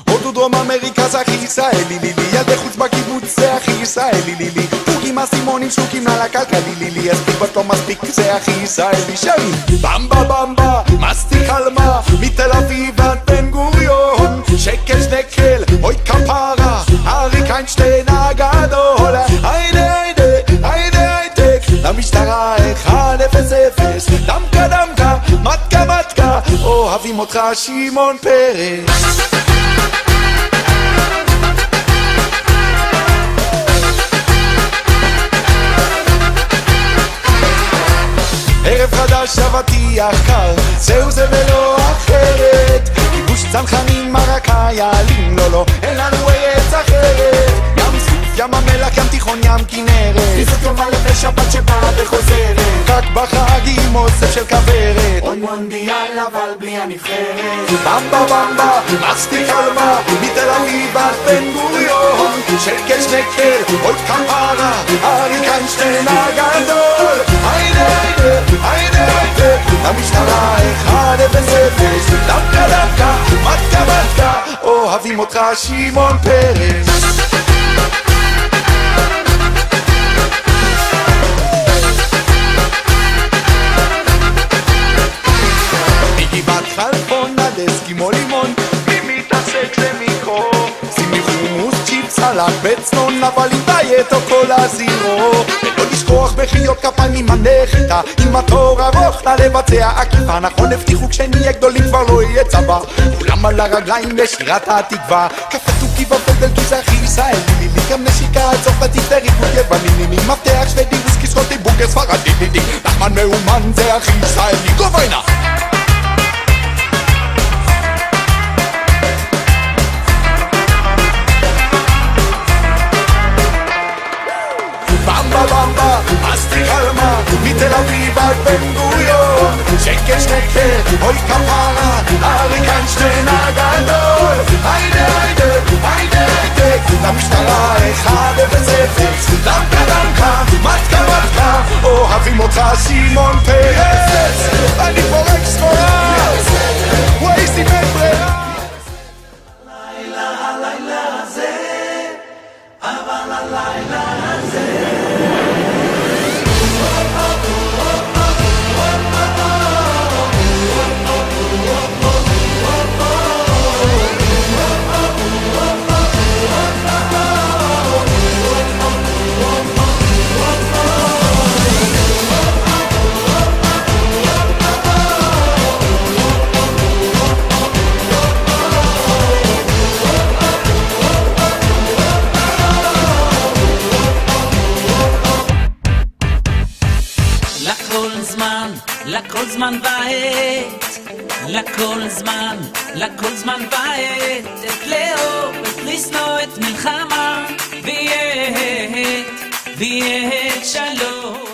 הודו דרום אמריקה זה הכי ישראלי לילי, ילדי חוץ בקיבוץ זה הכי ישראלי לילי, פוגים אסימונים שלוקים על הכלכלי לילי, הספיק בת לא מספיק זה הכי ישראלי שרים במבה במבה, מסטיק אלמה, מתל אביב עד בן גוריון, שקל שנקל, אוי כפרה, אריק איינשטיין הגדול, היידה היידה, היידה הייטק, למשטרה 1-0-0, דמקה דמקה, מתקה מתקה, אוהבים אותך שמעון פרס. ערב חדש אבטיח קר, זהו זה ולא אחרת, כיבוש צנחנים מרקה יעלים, לא לא, אין לנו ארץ אחרת, ים סוף, ים המלח, ים תיכון, ים כנרת, חיזוק יום הלב שבת שבאה וחוזרת, רק בחגים אוסף של כברת, עוד מונדיאל אבל בלי הנבחרת, במבה במבה, מסטיק אלמה, מתל אביב עד בן גוריון, שקל שנקל, עוד כפרה, אריק איינשטיין הגדול, היידה היידה, היידה היידה, המשטרה 1-0-0, דמקה דמקה, מתקה מתקה, אוהבים אותך שמעון פרס. מגבעת חלפון עד אסקימו לימון, מי מתעסק זה מיקרו, שימי חומוס, צ'יפס, סלט בצנון, אבל עם דיאט או קולה זירו, ולא לשכוח בחיות כפיים עם הנחיתה, עם התור ארוך לבצע עקיפה, נכון הבטיחו כשנהיה גדולים כבר לא יהיה צבא, כולם על הרגליים לשירת התקווה, קפה תוכי ופדל כי זה הכי ישראלי לילי, גם נשיקה צרפתית וריקוד יווני, מפתח שוודי וויסקי סקוטי בוגר ספרדי לילי, נחמן מאומן זה הכי ישראלי, גוביינה. במבה במבה, מסטיק אלמה, מתל אביב עד בן גוריון, שקל שנקל, אוי כפרה, אריק איינשטיין הגדול, היידה היידה, היידה היידה, למשטרה 1-0-0, דמקה דמקה, מתקה מתקה, אוהבים אותך שמעון פרס, אני פורק סחורה, ווייז עם אין ברירה. הלילה, הלילה הזה, אבל הלילה הזה לכל זמן ועת, לכל זמן ועת, את לאהוב, את לשנוא, את מלחמה, ויהיה שלום.